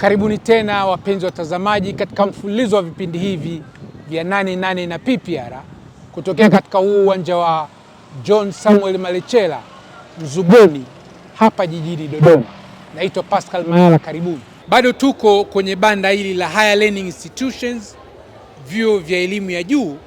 Karibuni tena wapenzi watazamaji katika mfululizo wa vipindi hivi vya 88 na PPR kutokea katika uwanja wa John Samuel Malechela Mzuguni hapa jijini Dodoma. Naitwa Pascal Mayala, karibuni. Bado tuko kwenye banda hili la Higher Learning Institutions, vyuo vya elimu ya juu,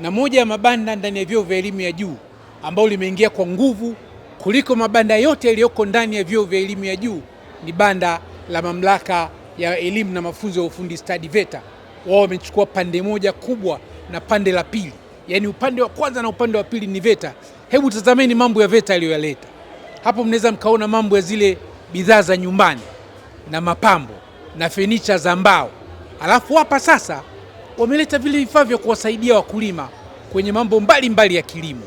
na moja ya mabanda ndani ya vyuo vya elimu ya juu ambao limeingia kwa nguvu kuliko mabanda yote yaliyoko ndani ya vyuo vya elimu ya juu ni banda la Mamlaka ya Elimu na Mafunzo ya Ufundi Stadi VETA. Wao wamechukua pande moja kubwa na pande la pili, yaani upande wa kwanza na upande wa pili ni VETA. Hebu tazameni mambo ya VETA aliyoyaleta hapo. Mnaweza mkaona mambo ya zile bidhaa za nyumbani na mapambo na furniture za mbao. Alafu hapa sasa wameleta vile vifaa vya kuwasaidia wakulima kwenye mambo mbalimbali ya kilimo.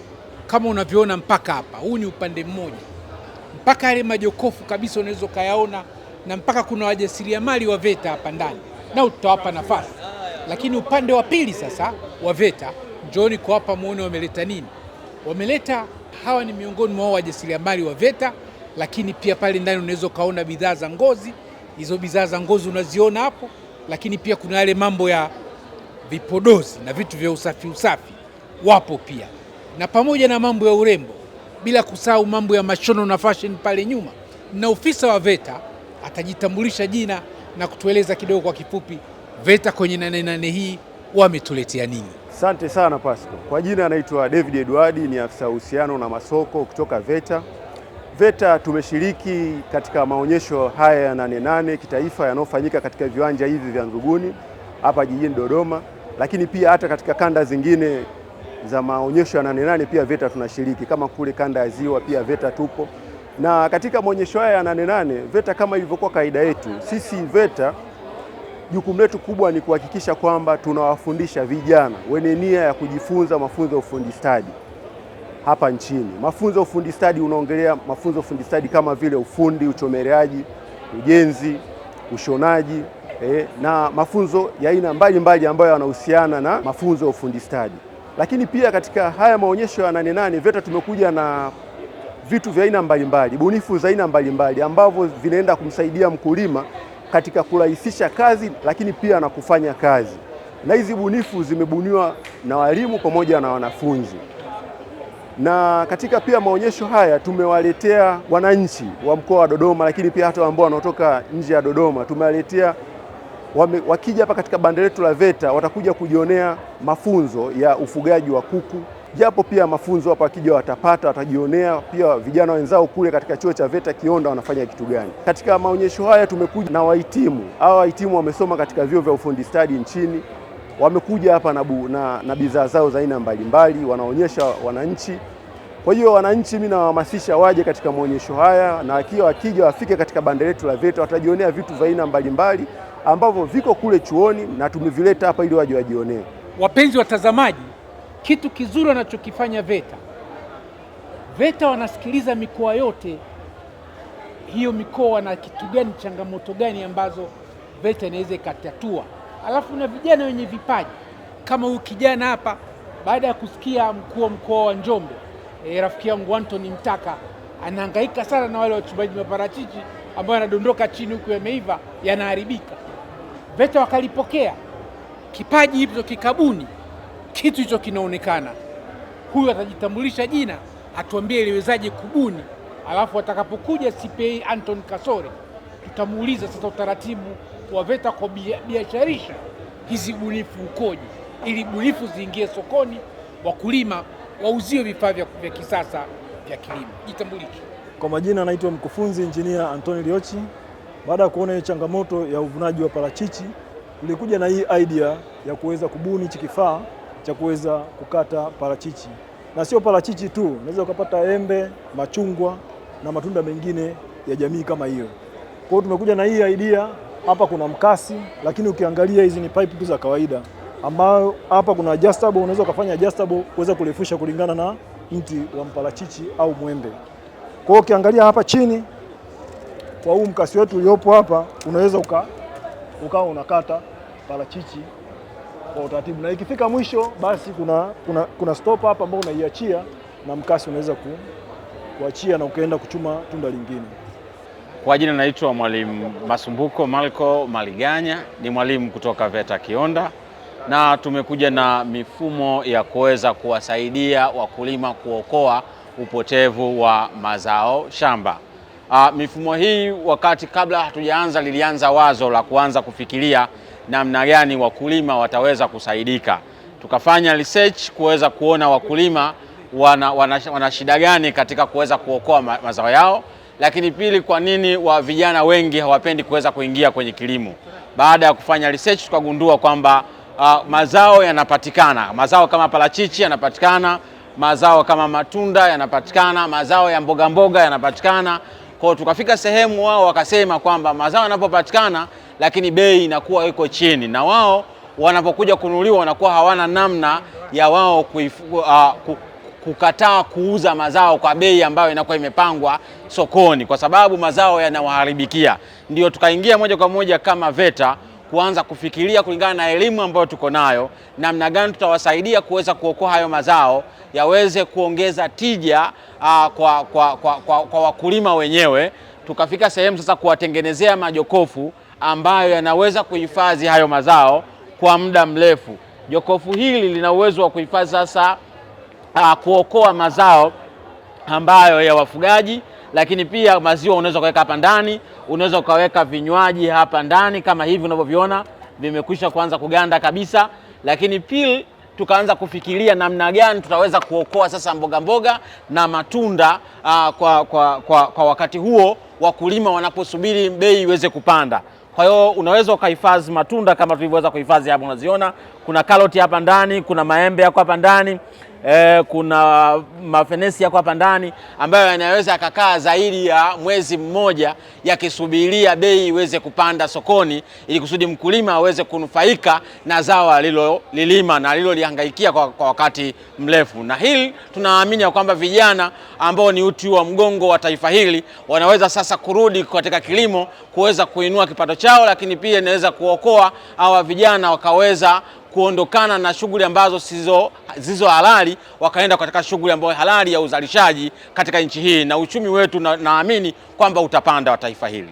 Kama unavyoona mpaka hapa, huu ni upande mmoja, mpaka yale majokofu kabisa unaweza kayaona, na mpaka kuna wajasiriamali wa VETA hapa ndani, na tutawapa nafasi. Lakini upande wa pili sasa wa VETA, njooni kwa hapa muone wameleta nini. Wameleta, hawa ni miongoni mwa wajasiriamali wa VETA, lakini pia pale ndani unaweza kaona bidhaa za ngozi. Hizo bidhaa za ngozi unaziona hapo, lakini pia kuna yale mambo ya vipodozi na vitu vya usafi wapo pia, na pamoja na mambo ya urembo, bila kusahau mambo ya mashono na fashion pale nyuma. Na ofisa wa VETA atajitambulisha jina na kutueleza kidogo kwa kifupi VETA kwenye 88 hii wametuletea nini. Asante sana Pasco. Kwa jina anaitwa David Edward, ni afisa uhusiano na masoko kutoka VETA. VETA tumeshiriki katika maonyesho haya ya 88 kitaifa yanayofanyika katika viwanja hivi vya Nzuguni hapa jijini Dodoma, lakini pia hata katika kanda zingine za maonyesho ya 88 pia VETA tunashiriki, kama kule kanda ya Ziwa pia VETA tupo. Na katika maonyesho haya ya 88 VETA, kama ilivyokuwa kaida yetu, sisi VETA jukumu letu kubwa ni kuhakikisha kwamba tunawafundisha vijana wenye nia ya kujifunza mafunzo ya ufundi stadi hapa nchini. Mafunzo ya ufundi stadi unaongelea mafunzo ya ufundi stadi kama vile ufundi, uchomeleaji, ujenzi, ushonaji, na mafunzo ya aina mbalimbali ambayo yanahusiana na mafunzo ya ufundi stadi. Lakini pia katika haya maonyesho ya 88 VETA tumekuja na vitu vya aina mbalimbali, bunifu za aina mbalimbali ambavyo vinaenda kumsaidia mkulima katika kurahisisha kazi, lakini pia na kufanya kazi. Na hizi bunifu zimebuniwa na walimu pamoja na wanafunzi. Na katika pia maonyesho haya tumewaletea wananchi wa mkoa wa Dodoma, lakini pia hata ambao wanaotoka nje ya Dodoma tumewaletea, wakija hapa katika banda letu la VETA watakuja kujionea mafunzo ya ufugaji wa kuku, japo pia mafunzo hapa wakija watajionea pia vijana wenzao kule katika chuo cha VETA Kionda wanafanya kitu gani. Katika maonyesho haya tumekuja na wahitimu. Hawa wahitimu wamesoma katika vyuo vya ufundi stadi nchini, wamekuja hapa na bidhaa zao za aina mbalimbali, wanaonyesha wananchi. Kwa hiyo wananchi, mimi nawahamasisha waje katika maonyesho haya, na wakija wafike katika banda letu la VETA watajionea vitu vya aina mbalimbali ambavyo viko kule chuoni na tumevileta hapa ili waje wajionee. Wapenzi watazamaji, kitu kizuri wanachokifanya VETA wanasikiliza mikoa yote. Hiyo mikoa na kitu gani, changamoto gani ambazo VETA inaweza ikatatua. Alafu na vijana wenye vipaji kama huyu kijana hapa, baada ya kusikia mkuu wa mkoa wa Njombe rafiki yangu Anthony Mtaka anahangaika sana na wale wachimbaji maparachichi ambao yanadondoka chini huku yameiva yanaharibika, VETA wakalipokea kipaji hicho, kikabuni kitu hicho kinaonekana. Huyu atajitambulisha jina, atuambie iliwezaje kubuni. Alafu atakapokuja CPA Anton Kasore tutamuuliza sasa utaratibu wa VETA kwa biasharisha hizi bunifu ukoje, ili bunifu ziingie sokoni, wakulima wauziwe vifaa vya kisasa vya kilimo. Jitambulishe. Kwa majina naitwa mkufunzi injinia Antoni Liochi. Baada ya kuona hiyo changamoto ya uvunaji wa parachichi, tulikuja na hii idea ya kuweza kubuni hichi kifaa cha kuweza kukata parachichi. Na sio parachichi tu, unaweza ukapata embe, machungwa na matunda mengine ya jamii kama hiyo. Kwa hiyo tumekuja na hii idea. Hapa kuna mkasi, lakini ukiangalia hizi ni pipe tu za kawaida, ambayo hapa kuna adjustable, unaweza kufanya adjustable kuweza kurefusha kulingana na mti wa mparachichi au mwembe. Kwa hiyo ukiangalia hapa chini kwa huu mkasi wetu uliopo hapa, unaweza ukawa unakata parachichi kwa utaratibu, na ikifika mwisho basi kuna stop hapa ambao unaiachia na mkasi unaweza kuachia na ukaenda kuchuma tunda lingine. Kwa jina naitwa Mwalimu Masumbuko Marco Maliganya, ni mwalimu kutoka VETA Kionda, na tumekuja na mifumo ya kuweza kuwasaidia wakulima kuokoa upotevu wa mazao shamba. Mifumo hii wakati kabla hatujaanza lilianza wazo la kuanza kufikiria namna gani wakulima wataweza kusaidika. Tukafanya research kuweza kuona wakulima wana shida gani katika kuweza kuokoa mazao yao, lakini pili, kwa nini vijana wengi hawapendi kuweza kuingia kwenye kilimo. Baada ya kufanya research tukagundua kwamba mazao yanapatikana, mazao kama parachichi yanapatikana, mazao kama matunda yanapatikana, mazao ya mboga mboga yanapatikana. Kwa tukafika sehemu wao wakasema kwamba mazao yanapopatikana lakini bei inakuwa iko chini, na wao wanapokuja kununuliwa wanakuwa hawana namna ya wao kukataa kuuza mazao kwa bei ambayo inakuwa imepangwa sokoni, kwa sababu mazao yanawaharibikia. Ndio tukaingia moja kwa moja kama VETA kuanza kufikiria kulingana na elimu ambayo tuko nayo, namna gani tutawasaidia kuweza kuokoa hayo mazao yaweze kuongeza tija kwa wakulima wenyewe. Tukafika sehemu sasa kuwatengenezea majokofu ambayo yanaweza kuhifadhi hayo mazao kwa muda mrefu. Jokofu hili lina uwezo wa kuhifadhi sasa kuokoa mazao ambayo ya wafugaji, lakini pia maziwa unaweza kuweka hapa ndani, unaweza ukaweka vinywaji hapa ndani kama hivi unavyoviona vimekwisha kuanza kuganda kabisa. Lakini pili, tukaanza kufikiria namna gani tutaweza kuokoa sasa mboga mboga na matunda kwa wakati huo wakulima wanaposubiri bei iweze kupanda. Kwa hiyo unaweza ukahifadhi matunda kama tulivyoweza kuhifadhi hapa, unaziona kuna karoti hapa ndani, kuna maembe yako hapa ndani, kuna mafenesi yako hapa ndani ambayo yanaweza yakakaa zaidi ya mwezi mmoja yakisubiria bei iweze kupanda sokoni, ili kusudi mkulima aweze kunufaika na zao alilolilima na alilolihangaikia kwa wakati mrefu. Na hili tunaamini kwamba vijana ambao ni uti wa mgongo wa taifa hili wanaweza sasa kurudi katika kilimo kuweza kuinua kipato chao, lakini pia inaweza kuokoa hawa vijana wakaweza kuondokana na shughuli ambazo zisizo halali wakaenda katika shughuli ambayo halali ya uzalishaji katika nchi hii, na uchumi wetu naamini kwamba utapanda wa taifa hili.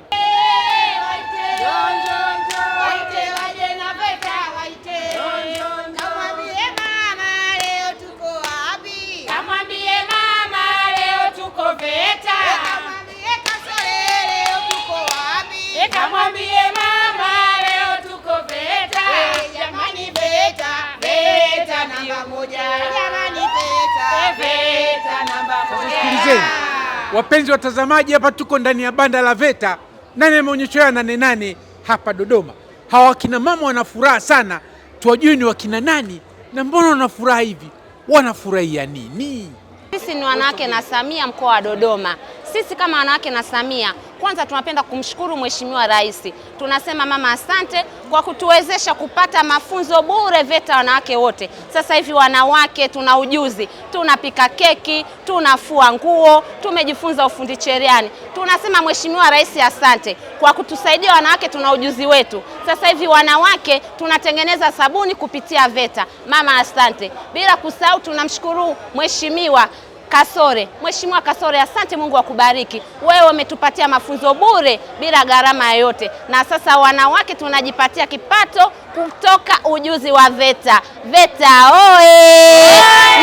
Wapenzi watazamaji, hapa tuko ndani ya banda la VETA ndani ya maonyesho ya 88 hapa Dodoma. Hawa wakina mama wana furaha sana, tuwajue ni wakina nani na mbona wana furaha hivi, wanafurahia nini? Sisi ni wanawake na Samia mkoa wa Dodoma. Sisi kama wanawake na Samia, kwanza tunapenda kumshukuru Mheshimiwa Rais. Tunasema mama asante kwa kutuwezesha kupata mafunzo bure VETA wanawake wote. Sasa hivi wanawake tuna ujuzi, tunapika keki, tunafua nguo, tumejifunza ufundi cherehani. Tunasema Mheshimiwa Rais asante kwa kutusaidia wanawake, tuna ujuzi wetu. Sasa hivi wanawake tunatengeneza sabuni kupitia VETA. Mama asante. Bila kusahau tunamshukuru Mheshimiwa Kasore. Mheshimiwa Kasore asante, Mungu akubariki. Wewe umetupatia mafunzo bure bila gharama yoyote, na sasa wanawake tunajipatia kipato kutoka ujuzi wa VETA. VETA oe!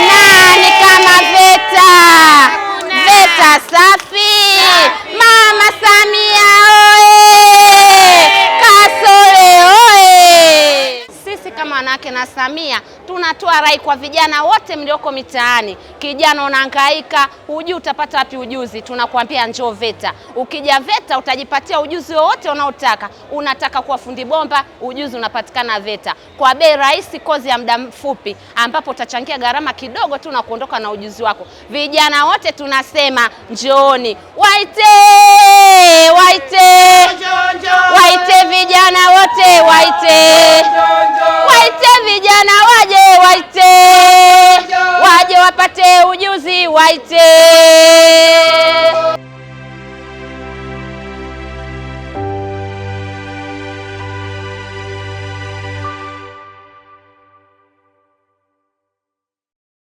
Nani kama VETA? VETA safi! Mama Samia oe! Kasore oe! Sisi kama wanawake na Samia tunatoa rai kwa vijana wote mlioko mitaani. Kijana unahangaika, hujui utapata wapi ujuzi, tunakuambia njoo VETA. Ukija VETA utajipatia ujuzi wowote unaotaka. Unataka kuwa fundi bomba, ujuzi unapatikana VETA kwa bei rahisi, kozi ya muda mfupi ambapo utachangia gharama kidogo tu na kuondoka na ujuzi wako. Vijana wote tunasema njooni. Waite! Waite! Waite vijana wote, waite! Waite vijana